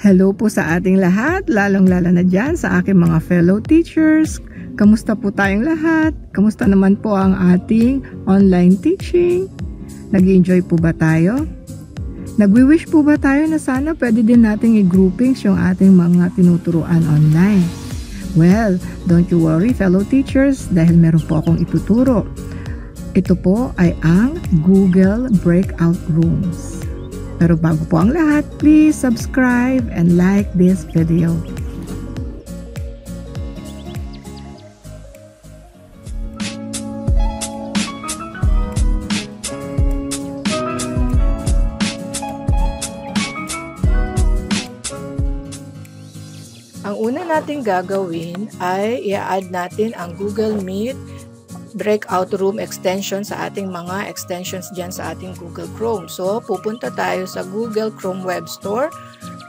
Hello po sa ating lahat, lalong-lalo na dyan sa aking mga fellow teachers. Kamusta po tayong lahat? Kamusta naman po ang ating online teaching? Nag-enjoy po ba tayo? Nagwi-wish po ba tayo na sana pwede din nating i-groupings yung ating mga tinuturuan online? Well, don't you worry fellow teachers dahil meron po akong ituturo. Ito po ay ang Google Breakout Rooms. Pero bago po ang lahat, please subscribe and like this video. Ang una nating gagawin ay i-add natin ang Google Meet Breakout Room extension sa ating mga extensions dyan sa ating Google Chrome. So, pupunta tayo sa Google Chrome Web Store,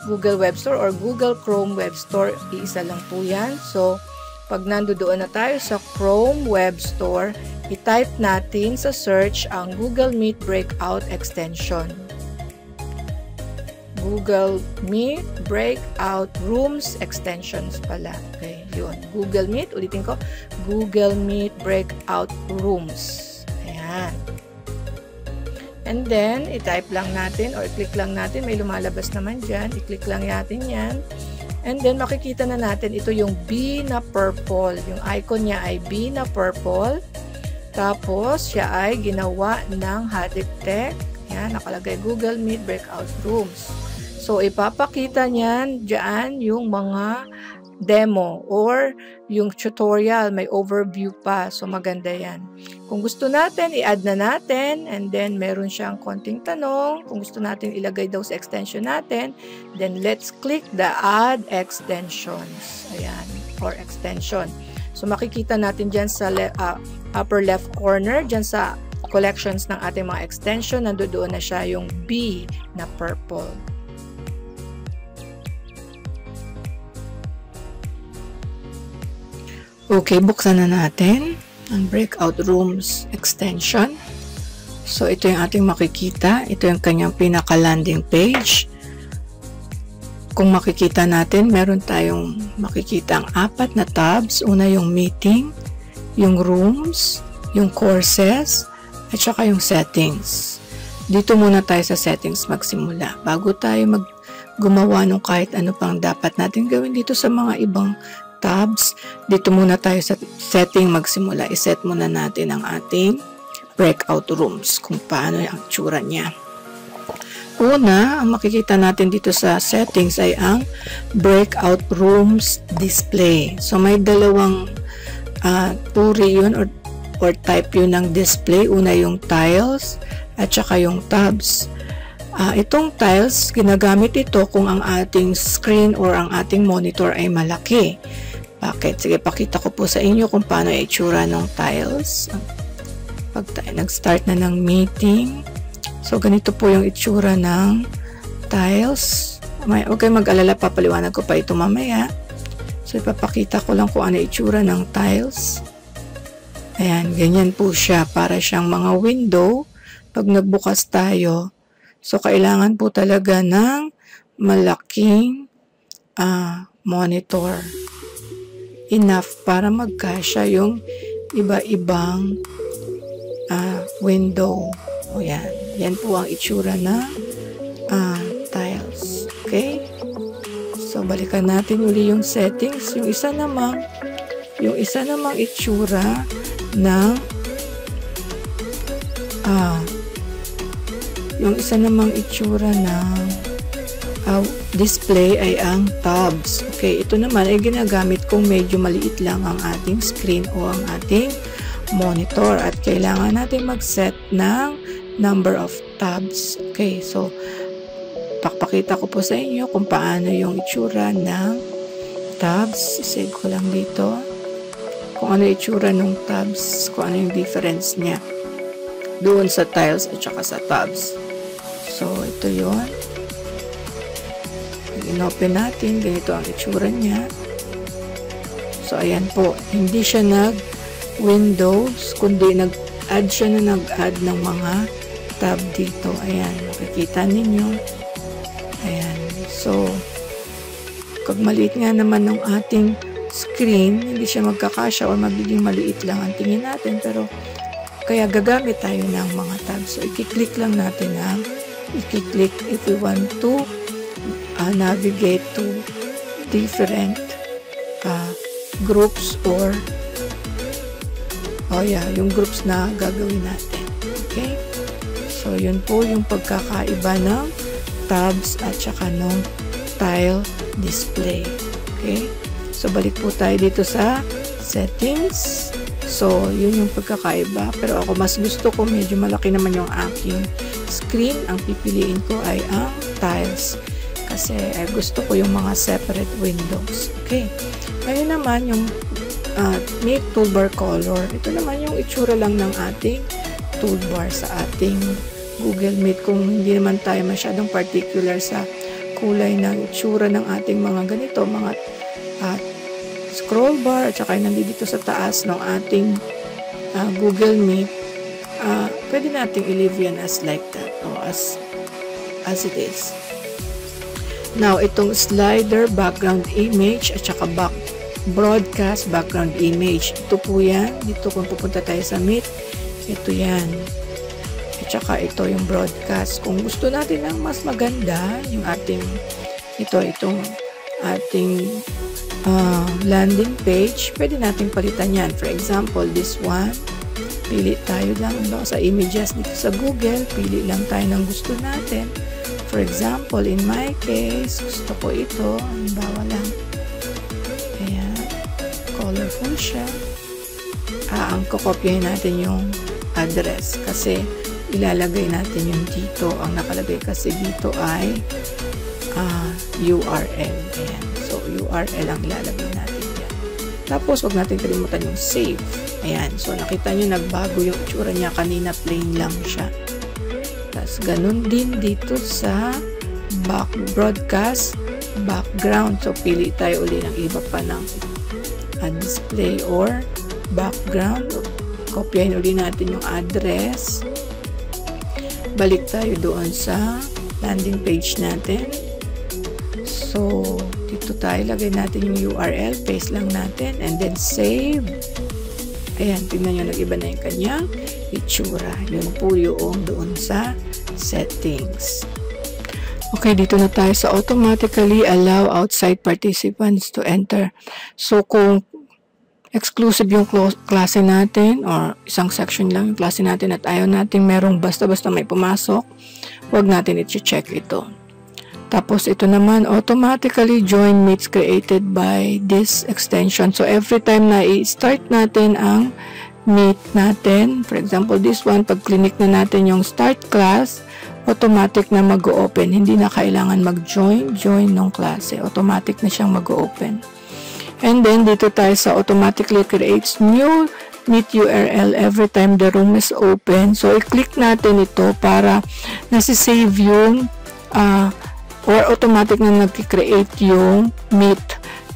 Google Web Store or Google Chrome Web Store. Iisa lang po yan. So, pag nandoon na tayo sa Chrome Web Store, i-type natin sa search ang Google Meet Breakout extension. Google Meet Breakout Rooms extensions pala. Okay, yun. Google Meet, ulitin ko, Google Meet Breakout Rooms. Ayan. And then, i-type lang natin or i-click lang natin. May lumalabas naman dyan. I-click lang natin yan. And then, makikita na natin ito yung B na purple. Yung icon niya ay B na purple. Tapos, siya ay ginawa ng Hadiptec. Yan, nakalagay Google Meet Breakout Rooms. So, ipapakita niyan dyan yung mga demo or yung tutorial. May overview pa. So, maganda yan. Kung gusto natin, i-add na natin. And then, meron siyang konting tanong. Kung gusto natin ilagay daw sa extension natin, then let's click the Add Extensions. Ayan. Or extension. So, makikita natin dyan sa upper left corner, dyan sa collections ng ating mga extension. Nandoon na siya yung B na purple. Okay, buksan na natin ang Breakout Rooms extension. So, ito yung ating makikita. Ito yung kanyang pinaka-landing page. Kung makikita natin, meron tayong makikita ang 4 na tabs. Una yung meeting, yung rooms, yung courses, at saka yung settings. Dito muna tayo sa settings magsimula. Bago tayo gumawa ng kahit ano pang dapat natin gawin dito sa mga ibang tabs, dito muna tayo sa setting magsimula. I-set muna natin ang ating breakout rooms kung paano ang tsura niya. Una, ang makikita natin dito sa settings ay ang breakout rooms display. So, may dalawang turi yun or type yun ng display. Una yung tiles at saka yung tabs. Itong tiles, ginagamit ito kung ang ating screen or ang ating monitor ay malaki. Bakit? Sige, pakita ko po sa inyo kung paano itsura ng tiles. Pag tayo nag-start na ng meeting, so ganito po yung itsura ng tiles. Huwag kayo mag-alala, papaliwanag ko pa ito mamaya. So, ipapakita ko lang kung ano itsura ng tiles. Ayan, ganyan po siya. Para siyang mga window. Pag nagbukas tayo, so kailangan po talaga ng malaking monitor. Enough para magkasya yung iba-ibang window. O yan. Yan po ang itsura na tiles. Okay? So, balikan natin uli yung settings. Yung isa namang itsura ng display ay ang tabs. Okay, ito naman ay ginagamit kung medyo maliit lang ang ating screen o ang ating monitor at kailangan natin mag-set ng number of tabs. Okay, so pakita ko po sa inyo kung paano yung itsura ng tabs. Save ko lang dito kung ano itsura ng tabs, kung ano yung difference niya doon sa tiles at saka sa tabs. So, ito yun. In-open natin, ganito ang itsura niya. So, ayan po. Hindi siya nag-windows, kundi nag-add siya na nag-add ng mga tab dito. Ayan, makikita ninyo. Ayan. So, pag maliit nga naman ng ating screen, hindi siya magkakasya or magiging maliit lang ang tingin natin. Pero, kaya gagamit tayo ng mga tabs. So, i-click lang natin i-click if we want to navigate to different groups or yung groups na gagawin natin. Okay? So, yun po yung pagkakaiba ng tabs at saka ng tile display. Okay? So, balik po tayo dito sa settings. So, yun yung pagkakaiba. Pero ako mas gusto ko, medyo malaki naman yung aking screen. Ang pipiliin ko ay ang tiles. Kasi gusto ko yung mga separate windows. Okay. Ngayon naman yung Meet toolbar color. Ito naman yung itsura lang ng ating toolbar sa ating Google Meet. Kung hindi naman tayo masyadong particular sa kulay ng itsura ng ating mga ganito, mga scroll bar at saka nandito sa taas ng ating Google Meet, pwede nating i-leave yan as like that o as it is. Now, itong slider background image at saka broadcast background image. Ito po yan. Dito kung pupunta tayo sa Meet, ito yan. At saka ito yung broadcast. Kung gusto natin ng mas maganda, yung ating itong ating landing page, pwede natin palitan yan. For example, this one, pili tayo lang sa images dito sa Google, pili lang tayo ng gusto natin. For example, in my case, gusto ko ito, halimbawa lang. Ayan, colorful siya. Ang kukopyahin natin yung address kasi ilalagay natin yung dito. Ang nakalagay kasi dito ay URL. Ayan. So, URL ang ilalagay natin yan. Tapos, wag natin kalimutan yung save. Ayan. So, nakita nyo, nagbago yung itsura niya. Kanina, plain lang siya. Tapos, ganun din dito sa broadcast background. So, pili tayo uli ng iba pa ng display or background. Kopyahin uli natin yung address. Balik tayo doon sa landing page natin. So, dito tayo. Lagay natin yung URL. Paste lang natin. And then, save. Ayan, tingnan nyo, nag-iba na yung kanyang itsura. Yun po yung doon sa settings. Okay, dito na tayo sa automatically allow outside participants to enter. So, kung exclusive yung klase natin or isang section lang yung klase natin at ayaw natin merong basta-basta may pumasok, huwag natin i-check ito. Tapos, ito naman, automatically join meets created by this extension. So, every time na i-start natin ang meet natin, for example, this one, pag click na natin yung start class, automatic na mag-open. Hindi na kailangan mag-join ng klase. Automatic na siyang mag-open. And then, dito tayo sa automatically creates new meet URL every time the room is open. So, i-click natin ito para nasi-save yung or automatic na nag-create yung meet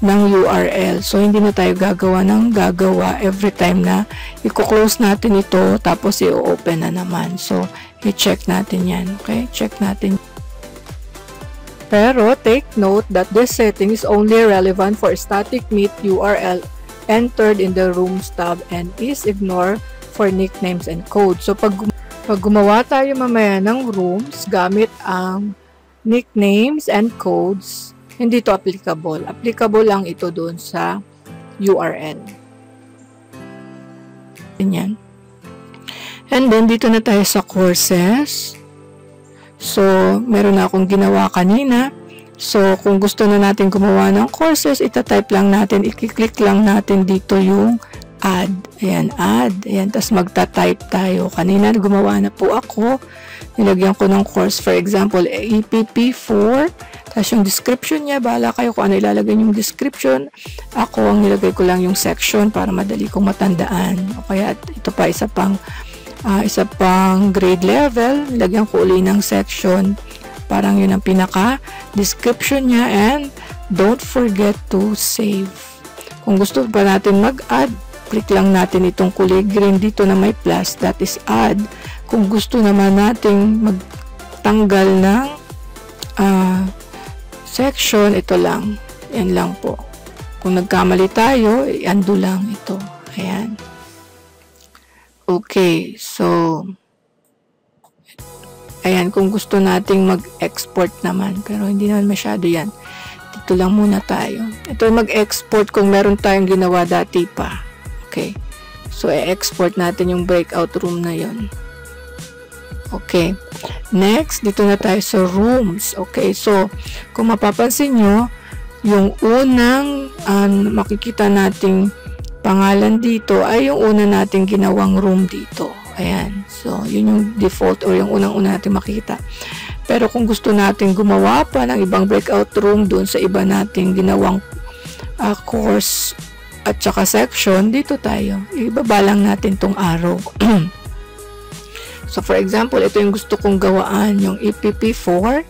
ng URL. So, hindi na tayo gagawa every time na i-close natin ito tapos i-open na naman. So, i-check natin yan. Okay? Check natin. Pero, take note that this setting is only relevant for static meet URL entered in the Rooms tab and is ignored for nicknames and codes. So, pag gumawa tayo mamaya ng rooms gamit ang nicknames and codes, hindi to applicable. Applicable lang ito doon sa URL. Ganyan. And then, dito na tayo sa courses. So, meron na akong ginawa kanina. So, kung gusto na natin gumawa ng courses, itatype lang natin, i-click lang natin dito yung add. Ayan, add. Ayan, tapos magta-type tayo. Kanina, gumawa na po ako. Nilagyan ko ng course, for example, EPP4. Tapos yung description niya, bahala kayo kung ano ilalagay yung description. Ako, ang nilagay ko lang yung section para madali kong matandaan. O kaya, ito pa, isa pang grade level. Nilagyan ko uli ng section. Parang yun ang pinaka-description niya. And don't forget to save. Kung gusto pa natin mag-add, click lang natin itong kulay green dito na may plus. That is add. Kung gusto naman nating magtanggal ng section, ito lang. Yan lang po. Kung nagkamali tayo, i-undo lang ito. Ayan. Okay, so ayan, kung gusto nating mag-export naman, pero hindi naman masyado yan. Dito lang muna tayo. Ito mag-export kung meron tayong ginawa dati pa. Okay. So, i-export natin yung breakout room na yon. Okay. Next, dito na tayo sa rooms. Okay. So, kung mapapansin nyo, yung unang makikita nating pangalan dito ay yung una nating ginawang room dito. Ayan. So, yun yung default or yung unang-una natin makita. Pero kung gusto natin gumawa pa ng ibang breakout room doon sa iba nating ginawang course at saka section, dito tayo. Ibaba lang natin tong arrow. So, for example, ito yung gusto kong gawaan, yung EPP4.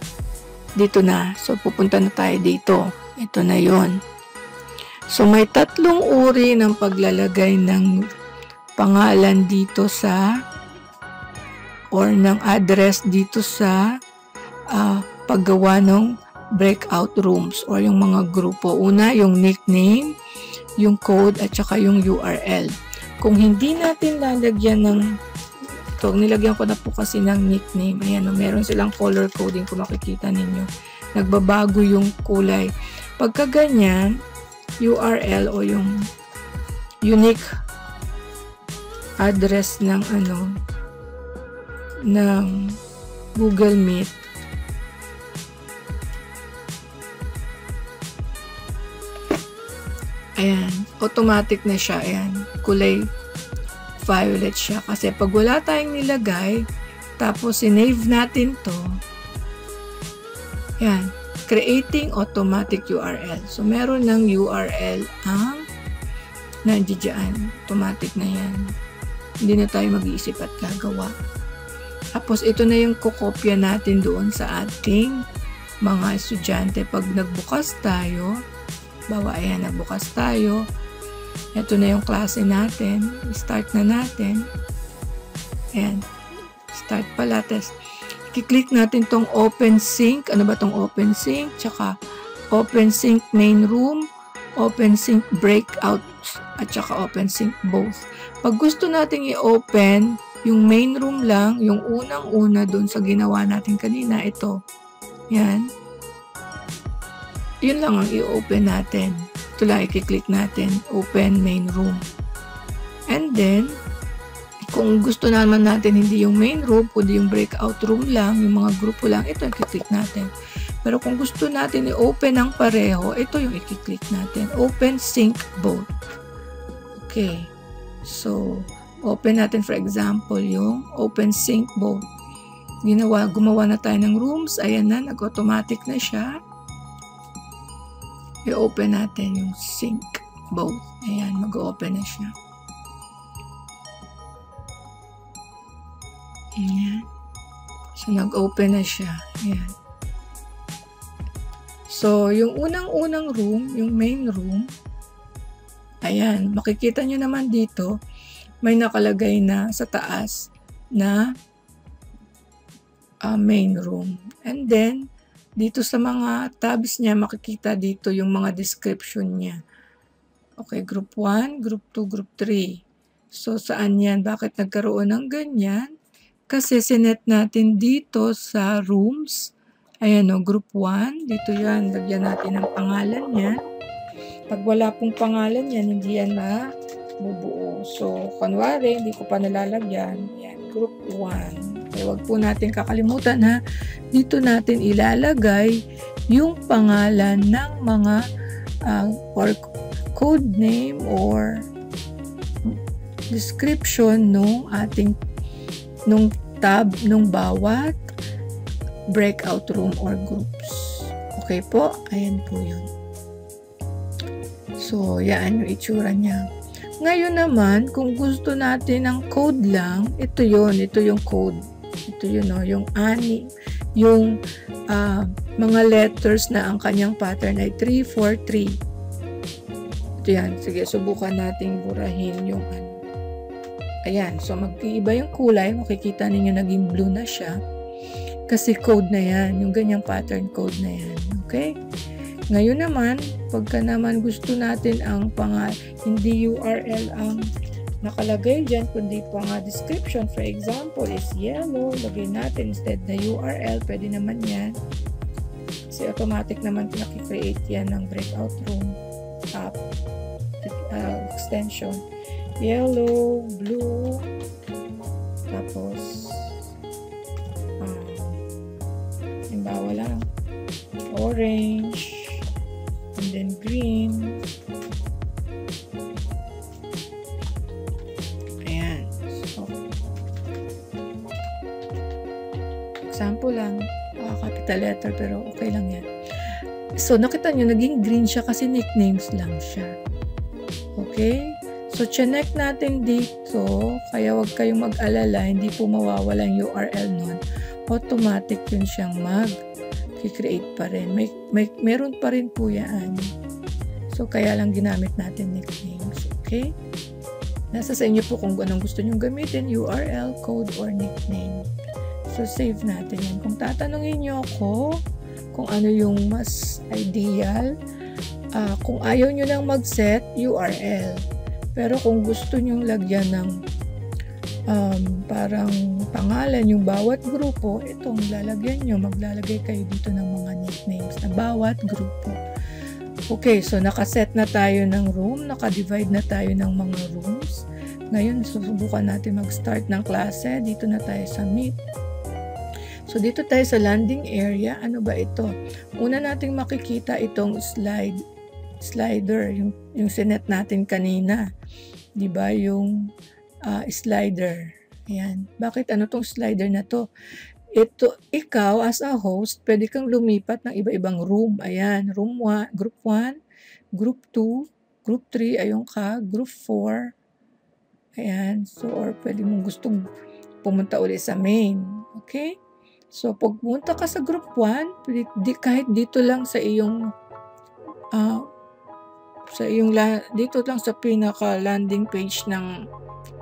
Dito na. So, pupunta na tayo dito. Ito na yon. So, may tatlong uri ng paglalagay ng pangalan dito sa or ng address dito sa paggawa ng breakout rooms or yung mga grupo. Una, yung nickname, yung code, at saka yung URL. Kung hindi natin lalagyan ng ito, nilagyan ko na po kasi ng nickname. Ayan, meron silang color coding kung makikita ninyo. Nagbabago yung kulay. Pagka ganyan, URL o yung unique address ng ng Google Meet, ayan, automatic na siya. Ayan, kulay violet siya. Kasi pag wala tayong nilagay, tapos sinave natin to, ayan, creating automatic URL. So, meron ng URL ang nandiyan. Automatic na yan. Hindi na tayo mag-iisip at gagawa. Tapos, ito na yung kukopya natin doon sa ating mga estudyante. Pag nagbukas tayo, bawa, ayan, nagbukas tayo. Ito na yung klase natin. Start na natin. Ayan. Start pala. Tapos, i-click natin tong Open Sync. Ano ba tong Open Sync? Tsaka, Open Sync Main Room, Open Sync Breakout, at saka Open Sync Both. Pag gusto nating i-open yung main room lang, yung unang-una dun sa ginawa natin kanina, ito. Yan. Yun lang ang i-open natin. Ito lang, i-click natin. Open main room. And then, kung gusto naman natin hindi yung main room, kundi yung breakout room lang, yung mga grupo lang, ito yung i-click natin. Pero kung gusto natin i-open ang pareho, ito yung i-click natin. Open Sync Both. Okay. So, open natin for example yung Open Sync Both. Gumawa na tayo ng rooms. Ayan na, nag-automatic na siya. I-open natin yung Sync Both. Ayan, mag-open na siya. Ayan. So, nag-open na siya. Ayan. So, yung unang-unang room, yung main room, ayan, makikita nyo naman dito, may nakalagay na sa taas na main room. And then, dito sa mga tabs niya, makikita dito yung mga description niya. Okay, group 1, group 2, group 3. So, saan yan? Bakit nagkaroon ng ganyan? Kasi sinet natin dito sa rooms. Ayan o, group 1. Dito yan. Lagyan natin ang pangalan yan. Pag wala pong pangalan yan, hindi yan mabubuo. So, kunwari, hindi ko pa nalalagyan. Yan, group 1. Kaya wag po natin kakalimutan ha. Dito natin ilalagay yung pangalan ng mga or code name or description nung ating nung tab nung bawat breakout room or groups. Okay po? Ayan po yun. So, yan yung itsura niya. Ngayon naman, kung gusto natin ng code lang, ito yun. Ito yung code. Ito yun, no? Yung yung mga letters na ang kanyang pattern ay 3, 4, 3. Ito yan. Sige, subukan nating burahin yung Ayan. So, mag-iiba yung kulay. Makikita ninyo naging blue na siya. Kasi code na yan. Yung ganyang pattern code na yan. Okay? Ngayon naman, pagka naman gusto natin ang hindi URL ang nakalagay dyan, kundi description, for example, is yellow, lagay natin instead na URL, pwede naman yan. Kasi automatic naman pinaki-create yan ng breakout room app extension. Yellow, blue, tapos halimbawa lang, orange, and then green. Ayan. So, example lang, capital letter, pero okay lang yan. So, nakita nyo, naging green siya kasi nicknames lang siya. Okay? So, chinek natin dito, kaya wag kayong mag-alala, hindi po mawawala yung URL nun. Automatic yun siyang mag-create pa rin. Meron pa rin po yan. So, kaya lang ginamit natin nicknames. Okay? Nasa sa inyo po kung anong gusto nyo gamitin, URL, code, or nickname. So, save natin yan. Kung tatanungin nyo ako kung ano yung mas ideal, kung ayaw nyo lang mag-set, URL. Pero kung gusto nyo lagyan ng parang pangalan yung bawat grupo, itong lalagyan nyo, maglalagay kayo dito ng mga nicknames na bawat grupo. Okay, so nakaset na tayo ng room, nakadivide na tayo ng mga rooms. Ngayon, susubukan natin mag-start ng klase. Dito na tayo sa Meet. So, dito tayo sa landing area. Ano ba ito? Una nating makikita itong slider, yung sinet natin kanina. Diba? Yung slider. Ayan. Bakit ano tong slider na to? Ito, ikaw as a host, pwede kang lumipat ng iba-ibang room. Ayan. Room 1, Group 1, Group 2, Group 3, ayun ka, Group 4. Ayan. So, or pwede mong gustong pumunta ulit sa main. Okay? So, pag pumunta ka sa Group 1, kahit dito lang sa iyong dito lang sa pinaka landing page ng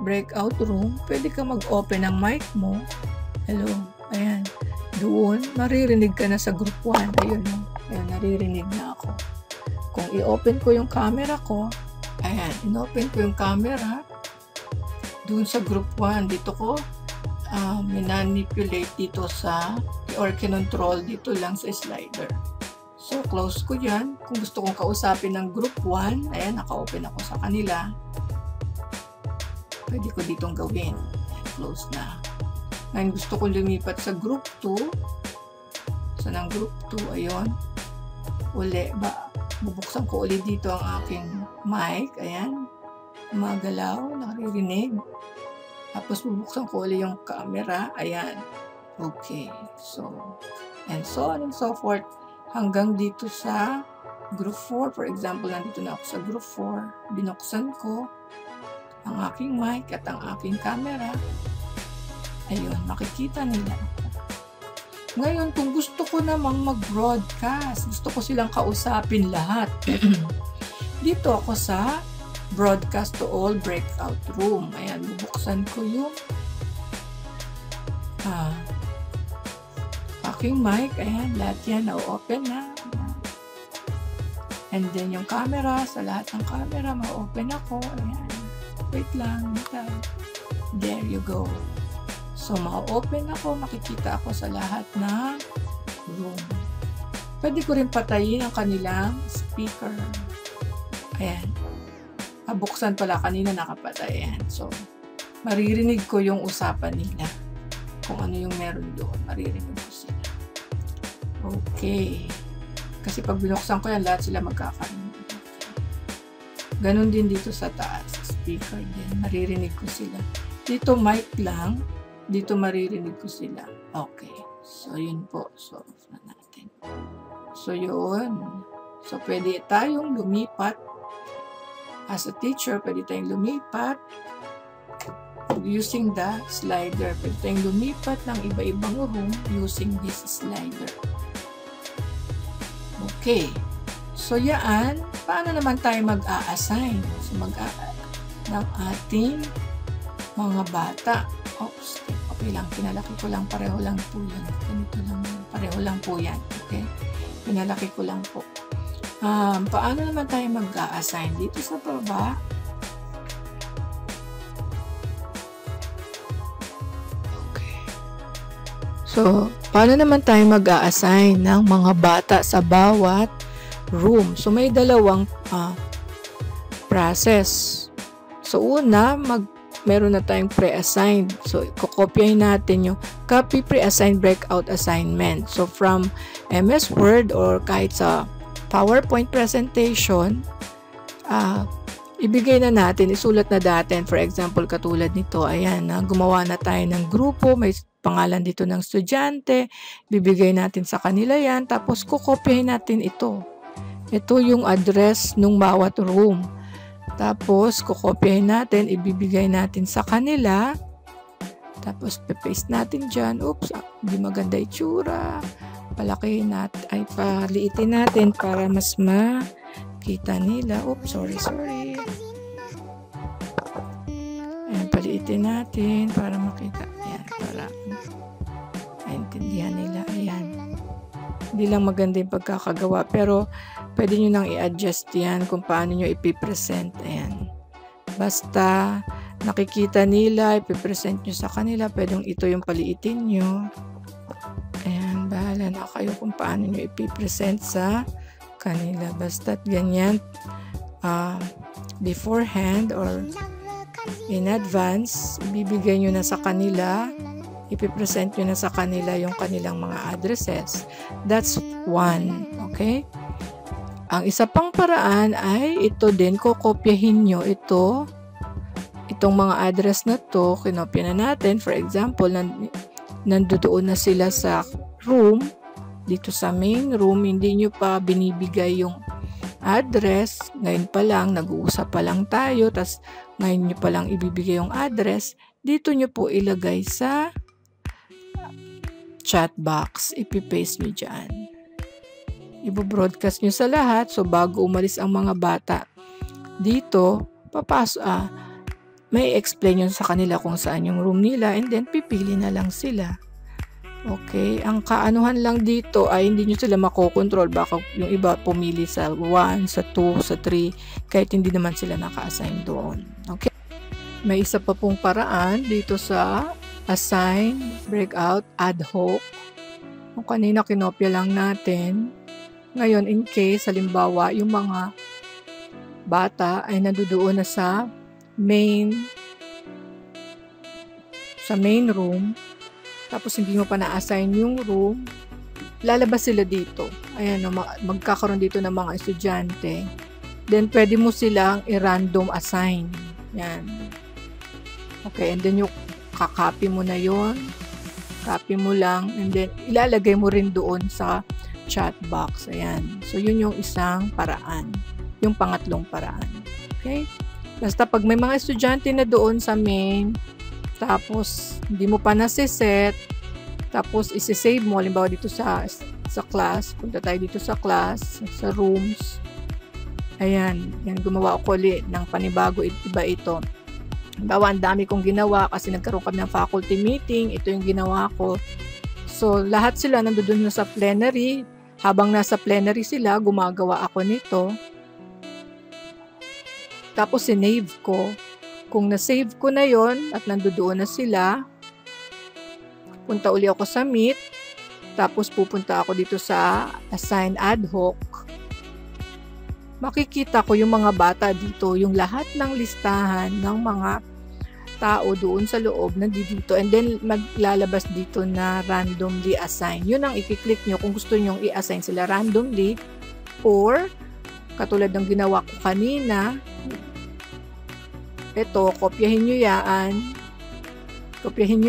breakout room, pwede ka mag-open ng mic mo. Hello. Ayan. Doon, maririnig ka na sa Group 1. Ayun. Ayan, naririnig na ako. Kung i-open ko yung camera ko, ayan, in-open ko yung camera, doon sa Group 1, dito ko, manipulate dito or kinontrol dito lang sa slider. So, close ko yan. Kung gusto kong kausapin ng Group 1, ayan, naka-open ako sa kanila. Pwede ko ditong gawin. Close na. Ngayon, gusto ko lumipat sa Group 2. So, ng Group 2, ayun. Bubuksan ko ulit dito ang aking mic. Ayan. Magalaw, naririnig. Tapos, bubuksan ko ulit yung camera. Ayan. Okay. So, and so on and so forth. Hanggang dito sa Group 4. For example, nandito na ako sa Group 4. Binuksan ko ang aking mic at ang aking camera. Ayun, makikita nila ako. Ngayon, kung gusto ko namang mag-broadcast, gusto ko silang kausapin lahat. Dito ako sa broadcast to all breakout room. Ayan, bubuksan ko yung aking mic. Ayan, lahat yan na-open na. And then yung camera, sa lahat ng camera, ma-open ako. Ayan. Wait lang. There you go. So, ma-open ako, makikita ako sa lahat ng room. Pwede ko rin patayin ang kanilang speaker. Ayan. Buksan pala kanina nakapatay. Ayan. So, maririnig ko yung usapan nila. Kung ano yung meron doon, maririnig ko sila. Okay. Kasi pag binuksan ko yan, lahat sila magkakaroon. Ganon din dito sa taas. Speaker din. Maririnig ko sila. Dito mic lang. Dito maririnig ko sila. Okay. So, yun po. So, off na natin. So, yun. So, pwede tayong lumipat. As a teacher, pwede tayong lumipat using the slider. Pwede tayong lumipat ng iba-ibang room using this slider. Okay. So, yan. Paano naman tayo mag-a-assign? So, ng ating mga bata. Oops. Okay lang. Pinalaki ko lang. Pareho lang po yan. Ganito lang. Pareho lang po yan. Okay? Pinalaki ko lang po. Paano naman tayo mag-a-assign dito sa baba? Okay. So, paano naman tayo mag-a-assign ng mga bata sa bawat room? So, may dalawang process. So, una, meron na tayong pre-assigned. So, kukopyahin natin yung copy pre-assigned breakout assignment. So, from MS Word or kahit sa PowerPoint presentation, ibigay na natin, isulat na natin. For example, katulad nito, ayan, gumawa na tayo ng grupo, may pangalan dito ng estudyante, bibigay natin sa kanila yan, tapos kukopyahin natin ito. Ito yung address ng bawat room. Tapos, kukopyahin natin, ibibigay natin sa kanila. Tapos, paste natin dyan. Oops, hindi maganda itsura. Palakihin natin, ay paliitin natin para mas makita nila. Oops, sorry. Ayan, paliitin natin para makita. Ayan, para maintindihan nila. Ayan. Hindi lang maganda yung pagkakagawa, pero pwede nyo nang i-adjust yan kung paano nyo ipipresent. Ayan. Basta nakikita nila, ipipresent nyo sa kanila, pwedeng ito yung paliitin nyo. Ayan, bahala na kayo kung paano nyo ipipresent sa kanila. Basta't ganyan, beforehand or in advance, ibibigay nyo na sa kanila, ipipresent nyo na sa kanila yung kanilang mga addresses. That's one. Okay? Ang isa pang paraan ay ito din, kukopyahin nyo itong mga address na to, kinopya na natin. For example, nandoon na sila sa room, dito sa main room, hindi nyo pa binibigay yung address, ngayon pa lang, nag-uusap pa lang tayo, tas ngayon nyo pa lang ibibigay yung address, dito nyo po ilagay sa chat box, ipipaste nyo dyan. Ibo-broadcast nyo sa lahat, so bago umalis ang mga bata dito, may explain nyo sa kanila kung saan yung room nila, and then pipili na lang sila. Okay, ang kaanuhan lang dito ay hindi nyo sila makokontrol, baka yung iba pumili sa 1, sa 2, sa 3, kahit hindi naman sila naka-assign doon. Okay, may isa pa pong paraan dito sa assign, breakout, ad hoc. Kung kanina kinopya lang natin. Ngayon, in case, halimbawa, yung mga bata ay nandoon na sa main room, tapos hindi mo pa na-assign yung room, lalabas sila dito. Ayan, magkakaroon dito ng mga estudyante. Then, pwede mo silang i-random assign. Yan. Okay, and then yung kakopy mo na yon, copy mo lang, and then ilalagay mo rin doon sa chat box. Ayan. So, yun yung isang paraan. Yung pangatlong paraan. Okay? Basta pag may mga estudyante na doon sa main, tapos hindi mo pa nasiset, tapos isi-save mo, halimbawa dito sa class, punta tayo dito sa class, sa rooms. Ayan. Yan, gumawa ako ulit ng panibago, iba ito. Halimbawa, ang dami kong ginawa kasi nagkaroon kami ng faculty meeting. Ito yung ginawa ko. So, lahat sila nandoon na sa plenary. Habang nasa plenary sila, gumagawa ako nito. Tapos, sinave ko. Kung na-save ko na yon at nandoon na sila, punta uli ako sa Meet. Tapos, pupunta ako dito sa Assign Ad Hoc. Makikita ko yung mga bata dito, yung lahat ng listahan ng mga tao doon sa loob nandito, and then maglalabas dito na randomly assign. Yun ang i-click nyo kung gusto nyo i-assign sila randomly, or katulad ng ginawa ko kanina, ito, kopyahin nyo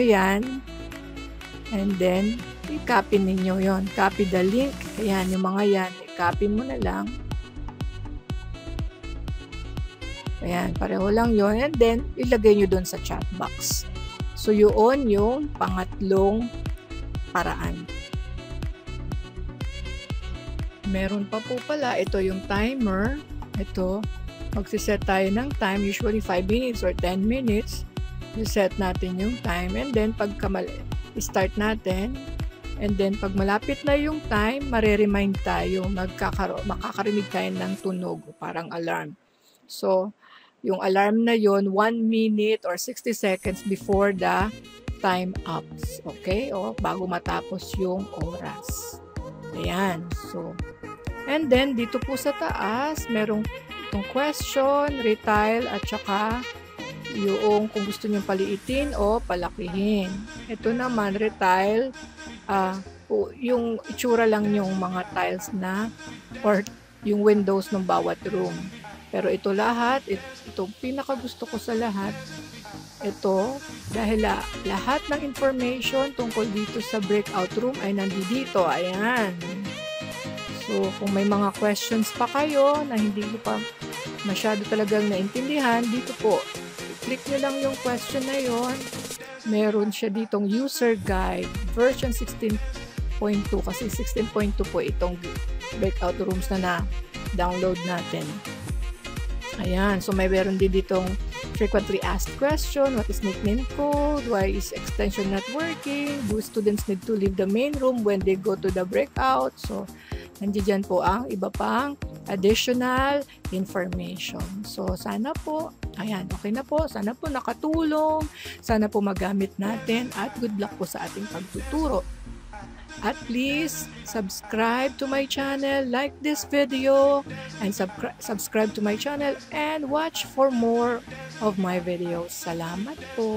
yan, and then i-copy ninyo yon, copy the link. Ayan, yung mga yan, i-copy mo na lang. Ayan, pareho lang yon, and then ilagay nyo doon sa chat box. So, yun yung pangatlong paraan. Meron pa po pala, ito yung timer. Ito, magsiset tayo ng time, usually 5 minutes or 10 minutes. Reset natin yung time, and then pagka start natin, And then, pag malapit na yung time, mareremind tayo, makakarinig tayo ng tunog, parang alarm. So, yung alarm na yon 1 minute or 60 seconds before the time ups. Okay? O, bago matapos yung oras. Ayan. So, and then, dito po sa taas, merong itong question, retile, at saka yung kung gusto nyo paliitin o palakihin. Ito naman, retile, yung itsura lang yung mga tiles na or yung windows ng bawat room. Pero ito lahat, ito pinaka gusto ko sa lahat, ito, dahil lahat ng information tungkol dito sa breakout room ay nandito. Ayan. So, kung may mga questions pa kayo na hindi ko pa masyado talagang naintindihan, dito po, click nyo lang yung question na yon. Meron siya ditong user guide, version 16.2 kasi 16.2 po itong breakout rooms na download natin. Ayan, so may meron din ditong frequently asked question, what is nickname code, why is extension not working, do students need to leave the main room when they go to the breakout. So, nandiyan po ang iba pang additional information. So, sana po, ayan, okay na po. Sana po nakatulong. Sana po magamit natin at good luck po sa ating pagtuturo. At please, subscribe to my channel, like this video, and subscribe to my channel and watch for more of my videos. Salamat po!